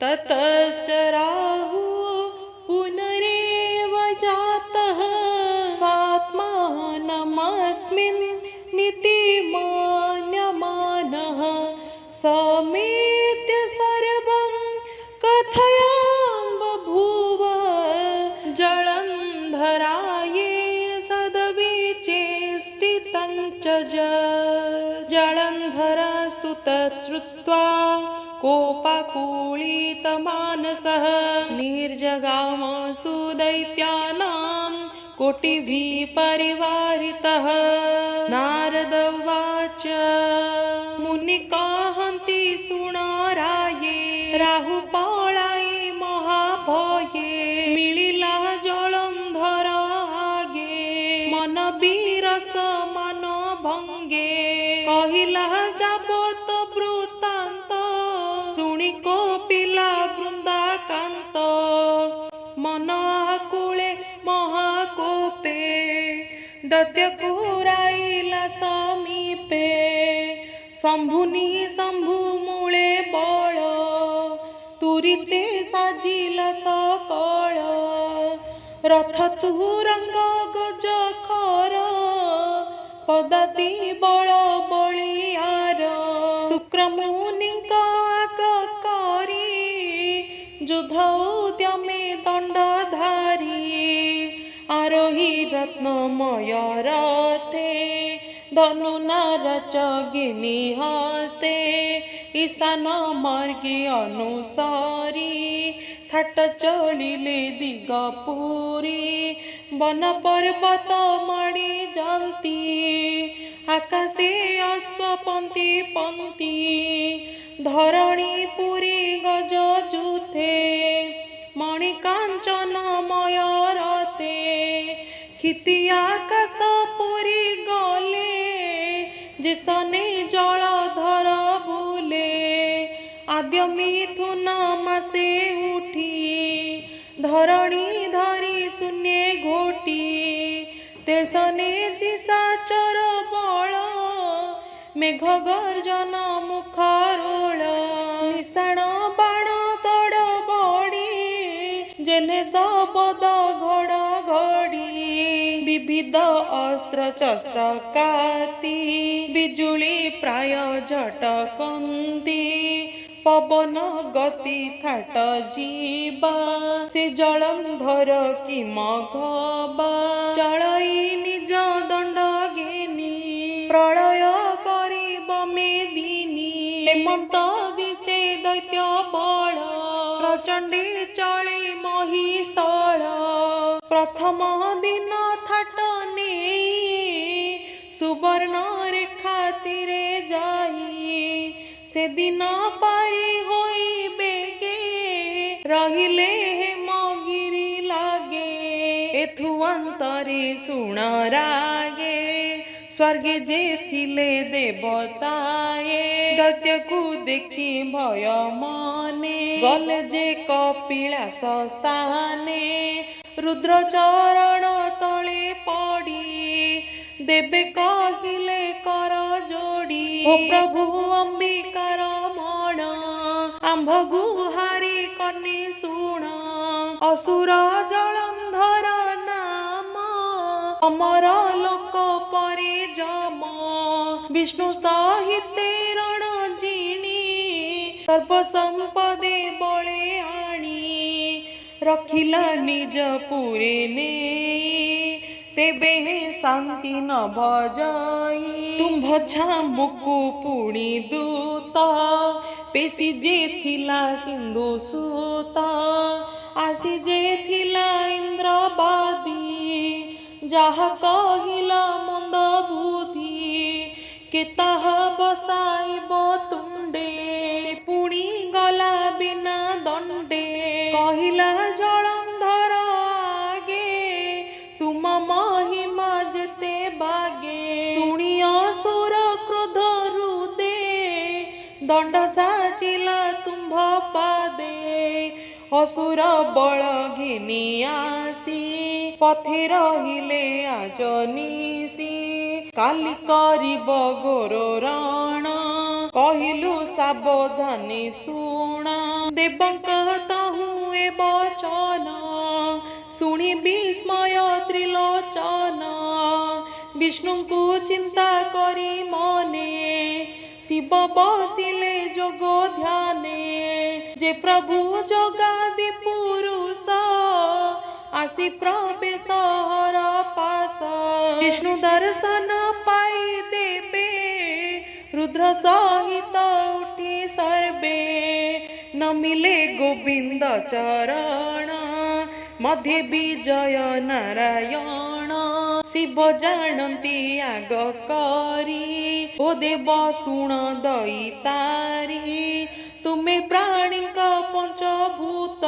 ततश्च राहु पुनरेव जातः स्वात्मानमस्मिन् नीतिमान्यमानः समेत्य सर्वं कथयां बभूव जलन्धराये सदविचेष्टितं च जलन्धरस्तु तच्छ्रुत्वा कोपाकुलितमानसः निर्जगाम सुदैत्यानां कोटिभिः परिवारितः। नारद उवाच मुनिकाहन्ति सुणराये राहुपलायि महाभये मिलिला जलन्धर आगे मन बीरस मान भंगे कहिला जाबत वृत्तान्त शुणी कपिला वृंदाकांत मन आकुले महाकोपे दैत्य कुराइला समीपे शंभुनि शंभु मूले बल तुरीते साजिला सकळ रथ तुरंग गज खर पदाति बल बलियार शुक्रमुनिଙ୍କ करी युद्ध उद्यमे दंडधारी आरोही रत्नमय रथे धनुनारच गिनी हस्ते ईशान मार्गे अनुसारी थाट चलिले दिगपुरी वन पर्वत माड़ी जंती आकाशे अश्वपंती पंती धरणी पुरी गज जुथे मणिकांचनमय रथे क्षिति आकाश पुरी गले जिसने जलधर बुले आद्य मिथुन मासे उठी धरणी धरी शून्य घोटी तेसने जिसाचर बल मेघ गर्जन मुखरोल निशाण बाण तड़ बड़ी जेने सबद घड़ घड़ी विविध अस्त्र शस्त्र काती बिजुली प्राय झटकंती पवन गति थाट जीवा से जलंधर कि मघबा चलई निज दंड घेनी प्रलय करिब मेदिनी हेमंत दिशे दैत्य बल प्रचंडे चले महिस्थल प्रथम दिन थाट नेई सुवर्ण रेखा तीरे जाई से दिन पारी होई बेगे रहिले हेमगिरी लागे एथु अंतरे सुणरागे स्वर्गे जे थिले देवताए दैत्य को देखी भय मने गले जे कपिलास स्थाने रुद्र चरण तले पड़ी देवे कहिले कर जोड़ी ओ प्रभु अंबिकार मण आंभ गुहारी कनी शुण असुर जलंधर नाम अमर लोक परे जम विष्णु सहिते रण जिणी सर्व संपदे बळे आणी रखिला निज पुरे ने तेबे शांति न भजई तुम्भ छामुकु पुणी दूत पेशी जे थिला सिंधु सूत आसी जे थिला इंद्रबादी जहा कहिला मंद बुद्धि के ताहा बसाइब तुंडे पुणी गला बिना दंडे कहिला जलंधर आगे तुम महिमा जेते बागे शुणी असुर क्रोध रुदे दंड साचिला तुम्भ पादे असुर बल घिनी आसी पथे रहिले आज निसी काली करिब घोर रण कहिलु सावधानी शुण देवଙ୍କ तहु ए बचन शुणी विस्मय त्रिलोचन विष्णु को चिंता करी मने शिव बसिले जोग ध्याने जे प्रभु जगादि पुरुष आसी प्रवेश हर पास विष्णु दर्शन पाई देबे रुद्र सहित उठी सर्वे न मिले गोविंद चरण मध्य विजय नारायण शिव जानती आग करी ओ देव शुण दैतारी तुम्हें प्राणी का पंचभूत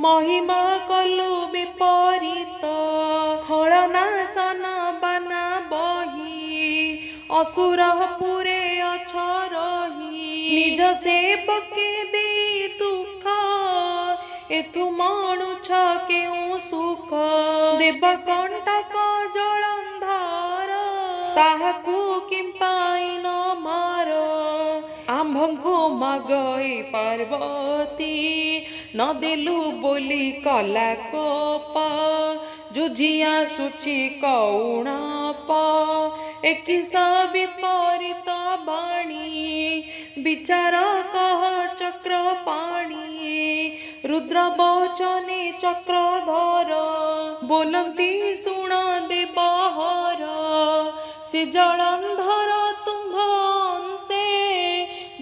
महिमा कलु विपरीत खलनाशन बाना बही असुर पुरे अछ रही निज सेवके दे दुख एथु मणुछ केउ सुख देवकंटक जलंधर ताहाकु किंपाई न मार आम्भंकु मगई पार्वती न देलु बोली कला कोप जुझिया सुची कौणप एकिस विपरीत बाणी विचार कह चक्र पाणी रुद्र बचने चक्रधर बोलंती सुण देवहर से जलंधर तुम्भ से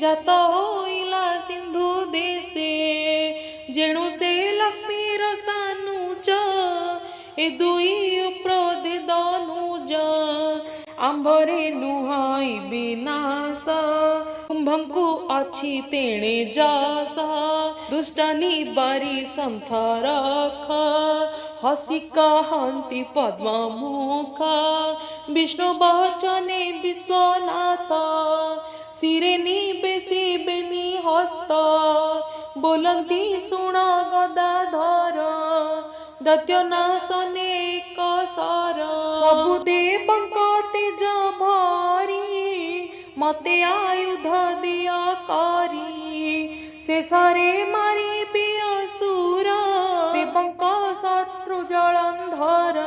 जात होइला सिंधु देशे जेणु से लक्ष्मीर सानुज ए दुई प्रदे दनुज आंभरे नुहाई विनाश कुंभंकु अच्छी तेणे जस दुष्ट निबारी संथरख हसी कहंती पद्ममुख विष्णु बचने विश्वनाथ सिरे निबेसी बेनी हस्त बोलंती शुण गदाधर दैत्य नाशने कसर सबु देवंक तेज भरी मते आयुध दिया करी शेषरे मारी भी असुर देवंक शत्रु जलंधर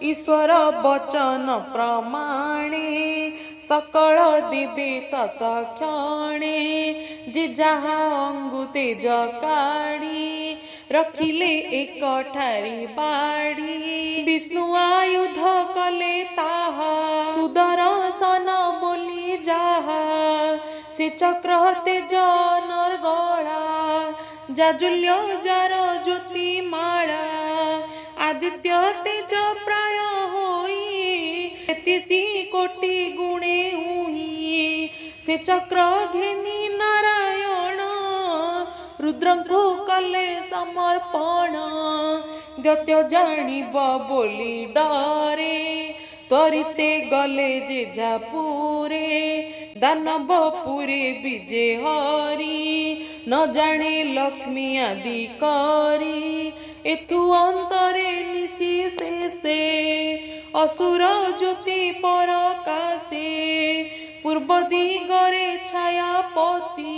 ईश्वर वचन प्रमाणे सकल देवे तत्क्षणे जे जहा अंगु तेज काढ़ी रखिले एक ठारी बाड़ी विष्णु आयुध कले ताहा सुदर्शन बोली जाहा से चक्र तेज नरगला जाजुल्य जार ज्योति माला आदित्य तेज प्राय होई 33 कोटि गुणे हुई से चक्र घेनी नारायण रुद्रंकु कले समर्पण दैत्य जानिब बोली डरे त्वरिते गले जेजापुरे दानवपुरे विजे हरि न जाने लक्ष्मी आदि करी एथु अंतरे निशी शेषे असुर ज्योति परकाशे पूर्व दिगरे छायापति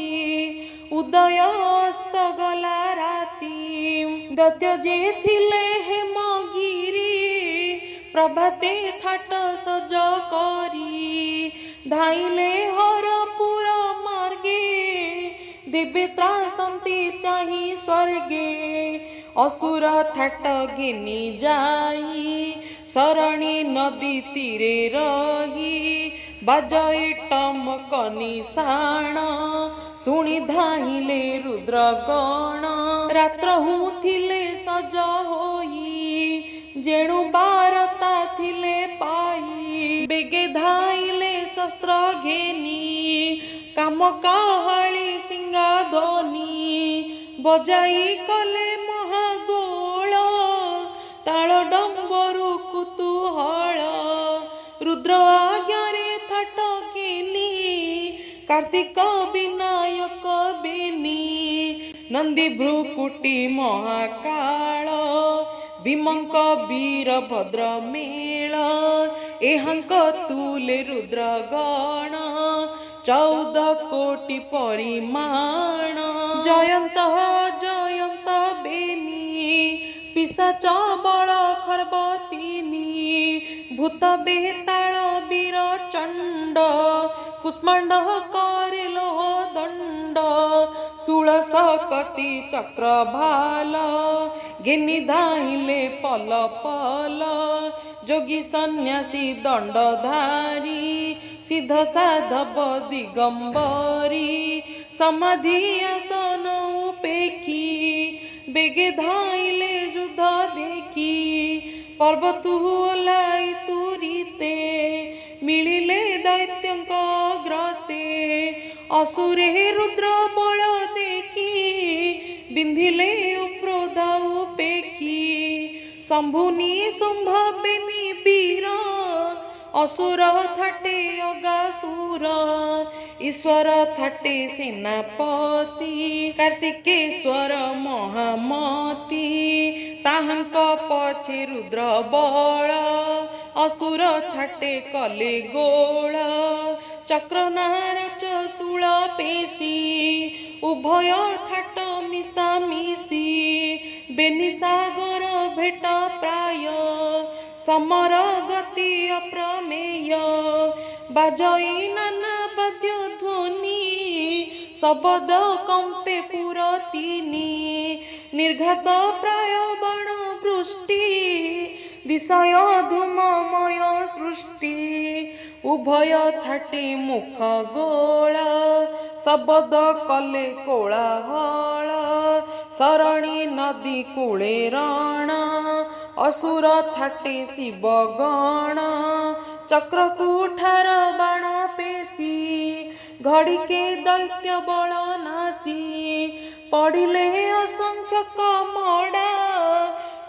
उदय अस्त गला राती दैत्य जे थिले हेमगिरी प्रभाते थाट सज करी धाइले हरपुर मार्गे देवे त्रासंती चाहि स्वर्गे असुर थाट घिनी जाई शरणी नदी तीरे रही बाजई टमक निशाण शुणी धाइले रुद्रगण रात्र हुथिले सज होई जेणु बारता थिले पाई बेगे धाइले शस्त्र घेनी काम काहाली सिंगा ध्वनि बजाई कले महागोल ताल डम्बरु कुतूहल रुद्र आज्ञारे थटकिनी कार्तिक विनायक बेनी नंदी भ्रुकुटी महाकाल भीमंक वीरभद्र मेल एहंक तुले रुद्रगण 14 कोटि परिमाण जयंत जयंत बेनी पिशाच बल खर्बतिनी भूत बेताल वीर चंड कुष्मांड करिलो दंड 16 कति चक्र भाल घेनी धाइले पल पल जोगी सन्यासी दंडधारी सिद्ध साधव दिगंबरी समाधि आसन उपेखी बेगे धाइले युद्ध देखी पर्वत ओह्लाई तुरीते मिलिले दैत्यंक ग्रते असुरे रुद्र बल देखी बिंधिले उप्रोधा उपेखी शंभुनी शुंभ बेनी वीर असुर थाटे अगासुर ईश्वर थाटे सेनापति कार्तिकेश्वर महामती ताहांक पछे रुद्र बल असुर थाटे कले गोल चक्रनारच शूल पेशी उभय थाट मिशामिशी बेनिसागर भेट प्राय समर गति अप्रमेय बाजई नाना वाद्य ध्वनि शब्द कंपे पुरतिनी निर्घात प्राय बण वृष्टि दिशय धूममय सृष्टि उभय थाटे मुख गोल शब्द कले कोलाहल सरणी नदी कूले रण असुर थाटे शिव गण चक्र कुठार बाण पेशी घड़िके दैत्य बल नासी पड़िले असंख्यक मड़ा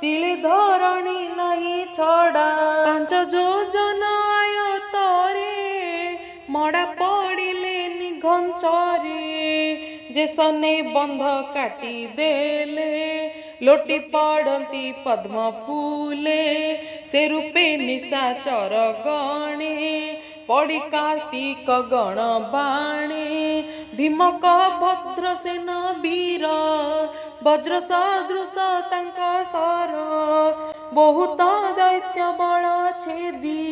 तिले धरणी नहीं छड़ा 5 योजन आयतरे मड़ा पड़िले निघम चरे जेसने बंध काटी देले लोटी पड़ती पद्म फूले से रूपे निशाचर गणे पड़ी कार्तिक गण बाणे भीमक भद्रसेन वीर वज्र सदृश तांक सर बहुत दैत्य बल छेदी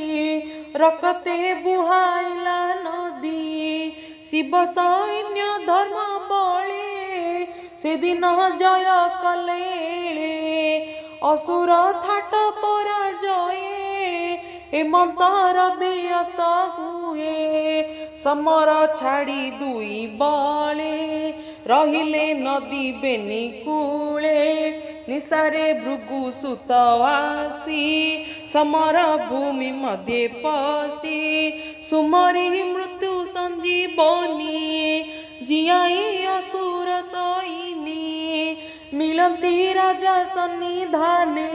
रकते बुहाइला नदी शिव सैन्य धर्म बले से दिन जय कले असुर थाट पराजये हेमंतर व्यस्त हुए समर छाड़ी दुई बले रहिले नदी बेनी कूले निसारे भृगु सुतवासी समर भूमि मध्य पसी सुमरी मृत्यु संजीवनी जियाई असुर सैनी मिलती राजा सन्निधाने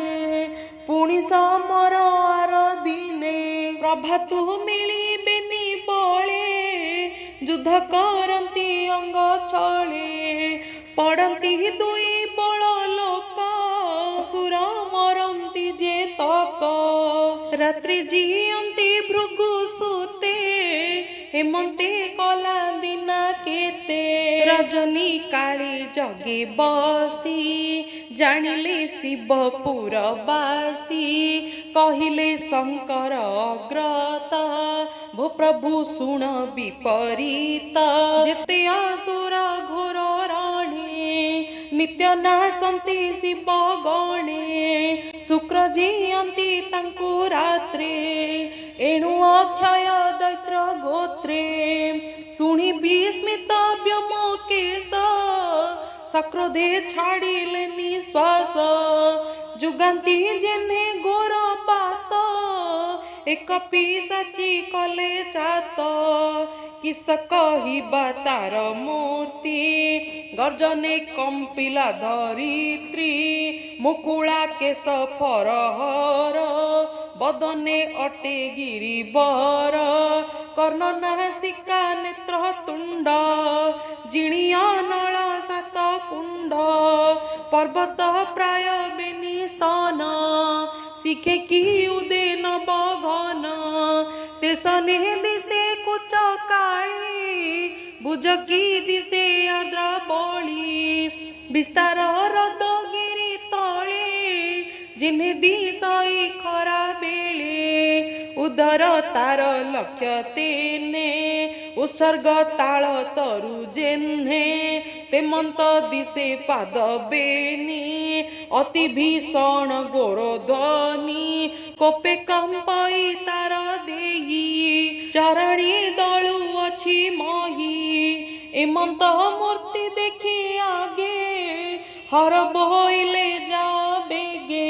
पुणी समर आर दिने प्रभातु मिलिबेनी बले युद्ध करती अंग छले पड़ती दुई बल लोक असुर मरती जे तक रात्रि जियंती भृगु सुते हेमंते कला दिना केते रजनी काली जगे बसी जानिले शिवपुर बासी कहिले शंकर अग्रत भो प्रभु शुण विपरीत जेते असुर घोर राणे नित्य नासंती शिव गणे शुक्र जियंती तांकु रात्रे एणु अक्षय दैत्र गोत्रे शुणी विस्मित व्योमकेश सक्रोधे छाड़िले निश्वास जुगांती जेने घोर पात एक पिशाची कले चात किस कहिबा तार मूर्ति गर्जने कंपिला धरित्री मुकुला केश फरहर बदने अटे गिरिवर कर्ण नासिका नेत्र तुंड जिणिया नळ सात कुंड पर्वत प्राय बेनी स्तन ଶିଖେ କି ଉଦେନ ବଘନ ତେସନେ ଦିଶେ କୁଚ କାଳି ବୁଝ କି ଦିଶେ ଆଦ୍ର ବଳି ବିସ୍ତାର ହ୍ରଦଗିରି ତଳେ जिन्हे दिशई खरा बेले उदर तार लक्ष्य तेने उत्सर्ग ताल तरु जेन्हे तेमंत दिशे पाद बेनी अति भीषण गोर ध्वनि कोपे कंपई तार देही चरणी दलु अछि मही एमंत मूर्ति देखी आगे हर बोइले जाओ बेगे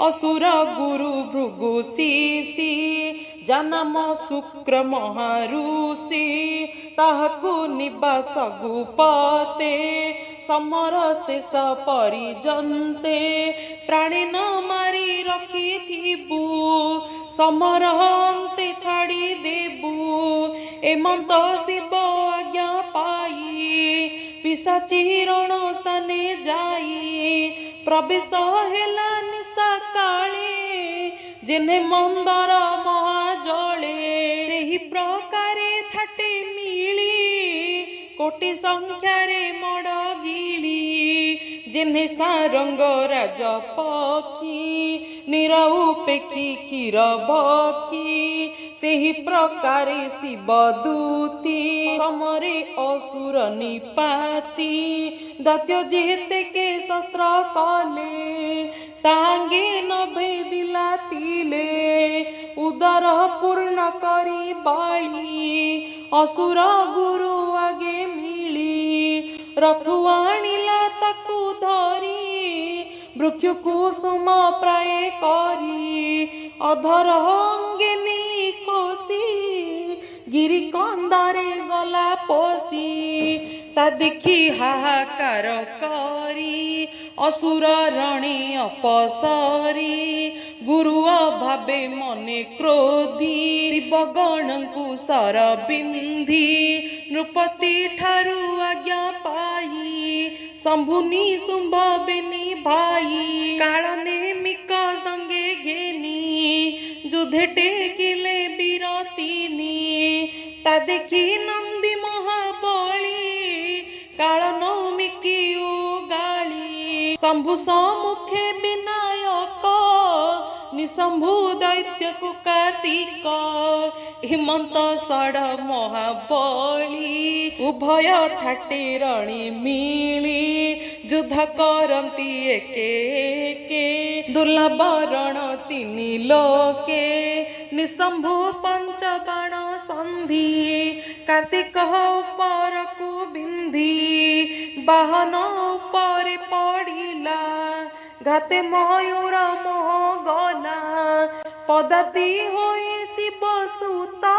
असुर गुरु भृगु शिशि जन्म शुक्र महारुषि ताहाकु निवास गुपते समर शेष परिजन्ते प्राणी न मारी रखिथिबु समर अन्ते छाड़ी देबु एमंत शिव आज्ञा पाई पिशाची रण स्थाने जाई प्रवेश हेला निशा काले जेने मंदर महाजले सेही प्रकारे थाटे मिली कोटि संख्यारे मड़ गिली जेने सारंग राज पक्षी निरउपेक्षी क्षीर भक्षी सेही प्रकारे शिवदूती समरे असुर निपाती दत्य जेते के शस्त्र कले तांगे न भेदिला तिले उदर पूर्ण करी बाली असुर गुरु आगे मिली रथु आनिला ताकू धरी वृक्ष कुसुम प्राय करी अधर अंगे नी कोसी गिरी कंदरे गला पोसी ता देखी हाहाकार करी असुर रणे अपसरी गुरु भावे मने क्रोधी शिव गणଙ୍କୁ सर बिंधी नृपति ठारू आज्ञा पाई शंभुनी शुंभ बेनी भाई कालने मिक संगे घेनी जुधे टेकिले बिरतीनी ता देखी नंदी महाबली काल नौमिकी गाली शंभु सम्मुखे विनायक निशंभु दैत्य कुकातिक हिमंत षड महाबली उभय थाटे रणी मिली युद्ध करती एके एके दुर्लभ रण तिनि लोके निशंभु पंच बाण संधि कार्तिक उपर को बिंधी बाहन उपर पड़िला घाते मयूर मोह गला पदाति होई शिव सुता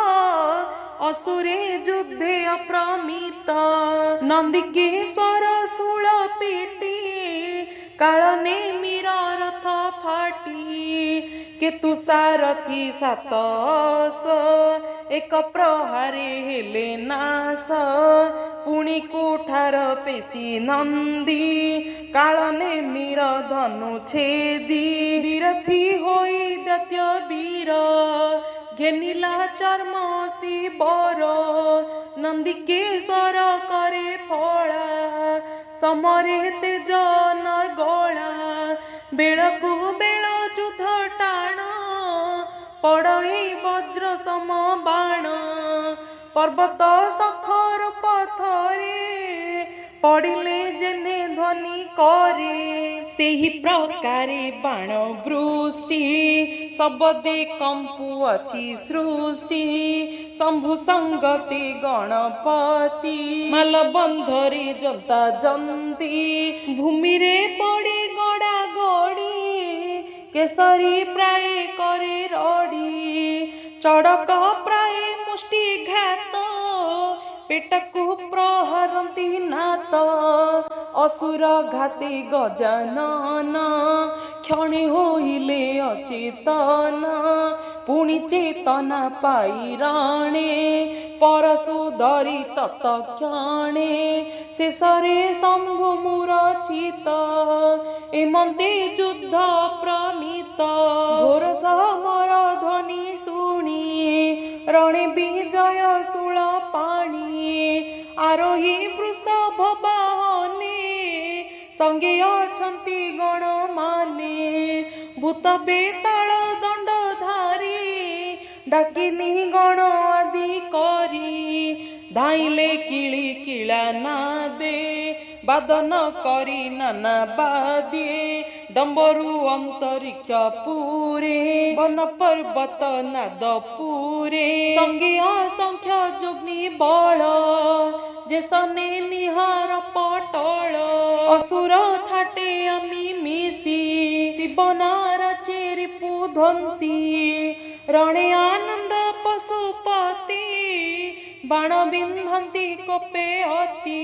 असुरे युद्धे अप्रमित नंदिकेश्वर शूल पीटी कालने मीरा रथ फाटी केतु सारथी सातस एक प्रहारे हेले नाश पुणी कुठार पेशी नंदी कालने मीर धनु छेदी विरथी होई दैत्य वीर घेनिला चर्म शिवर नंदिकेश्वर करे फला समरे तेज नरगला बेलकु बेल युद्ध टाण पड़ई वज्र सम बाण पर्वत सखर पथरे पड़िले जेने ध्वनि करे सेही प्रकारे बाण वृष्टि सबदे कंपु अछि सृष्टि शंभु संगति गणपति मालबंधरे जंता जंती भूमि रे पड़ी गड़ा गड़ी केसरी प्राय करे रड़ी चड़क प्राय मुष्टि घात पेटकु प्रहरती नात असुर घाती गजानन क्षणी होइले अचेतन पुणी चेतना पाई राणे परशु धरी तत्क्षणे शेषरे शंभु मूर्छित एमन्ते युद्ध प्रमित घोर समर ध्वनि शुणी रणे विजय शूल पाणी आरोही वृषभ वाहने संगे अछंती गण माने भूत बेताल दंडधारी डाकिनी गण आदि करी धाइले किली किला नादे बादन करी नाना बादे डम्बरु अंतरिक्ष पूरे वन पर्वत नाद पूरे संगे असंख्य जोग्नि बल जे सने निहार पटल असुर थाटे आमी मिसी शिवनार चेरिपु ध्वंसी रणे आनंद पशुपति बाण बिंधंती कोपे अति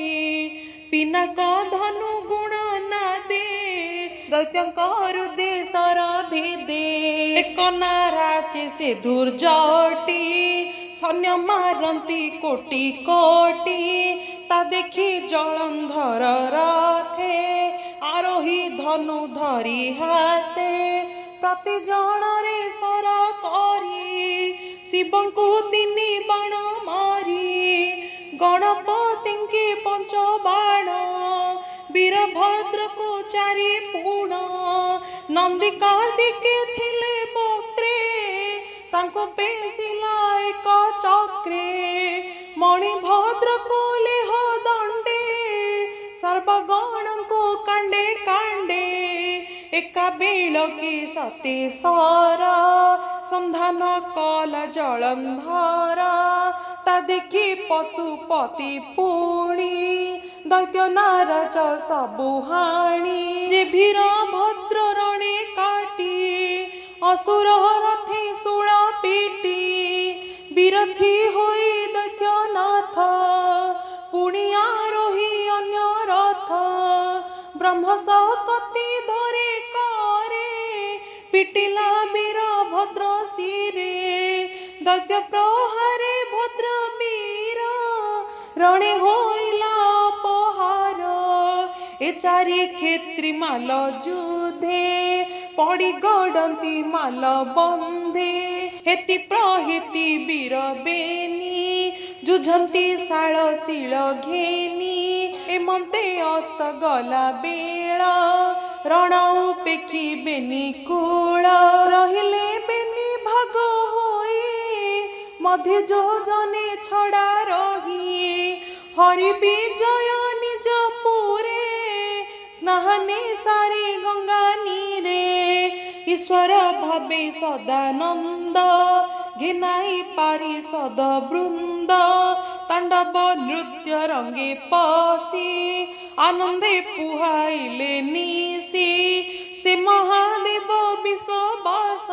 पिनाक धनु गुण नादे दैत्यंक हृदय सर भेदे एक नाराचे से दुर्जटी सैन्य मारंती कोटि कोटि ता देखी जलंधर रथे आरोही धनु धरी हाथे प्रति जणरे सर करी शिवंकु तिनि बाण मारी गणपति के पंच बाण वीरभद्र को चारि पूण नंदी कार्तिके थिले वक्त्रे तांको पेसिला एक चक्रे मणिभद्र को लेह दंडे सर्वगण को कांडे कांडे एका बेलके सते सारा संधान कल जलंधर ता देखी पशुपति पुणी दैत्य नाराज सबु हाणी जे वीर भद्र रणे काटी असुर रथी शूल पीटी विरथी होई दैत्य नाथ पुणी आरोही अन्य रथ ब्रह्म सकति धरे करे पिटिला वीर भद्र शिरे दैत्य प्रहारे भद्र वीर रणे होइला अपहार ए चारि क्षेत्री माल जुधे पड़ी गड़ती माल बंधे हेति प्रहेति वीर बेनी जुझंती शाल शिल घेनी एमन्ते अस्त गला बेला रण उपेक्षी बेनी कूल रहिले बेनी भाग होई मध्य जोजने छड़ा रही हरि विजय निज पुरे स्नाहने सारे गंगा नीरे ईश्वर भावे सदानंद घिनाई पारी सद वृंद तांडव नृत्य रंगे पसी आनंदे पुहाइले निसी से महादेव विश्ववास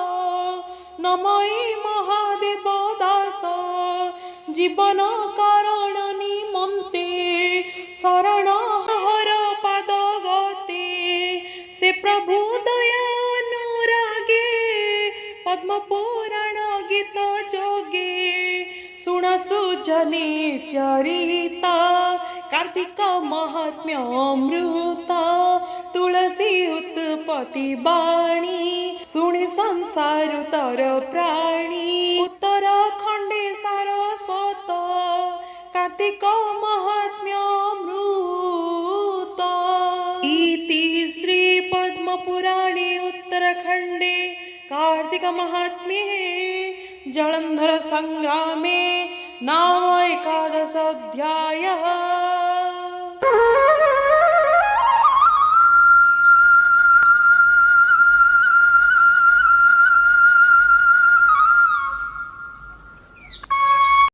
नमई महादेव दास जीवन कारण निमंते शरण हर पाद गते से प्रभु दया अनुरागे पद्म पुराण गीत जोगे सुण सुजने चरिता कार्तिक महात्म्य अमृत तुलसी उत्पत्ति बाणी सुनि संसार तर प्राणी उत्तराखंडे सारस्वत कार्तिक महात्म्य अमृत इति श्री पद्म पुराणे उत्तराखंडे कार्तिक महात्म्ये जलंधर संग्रामे नाम 11 अध्यायः।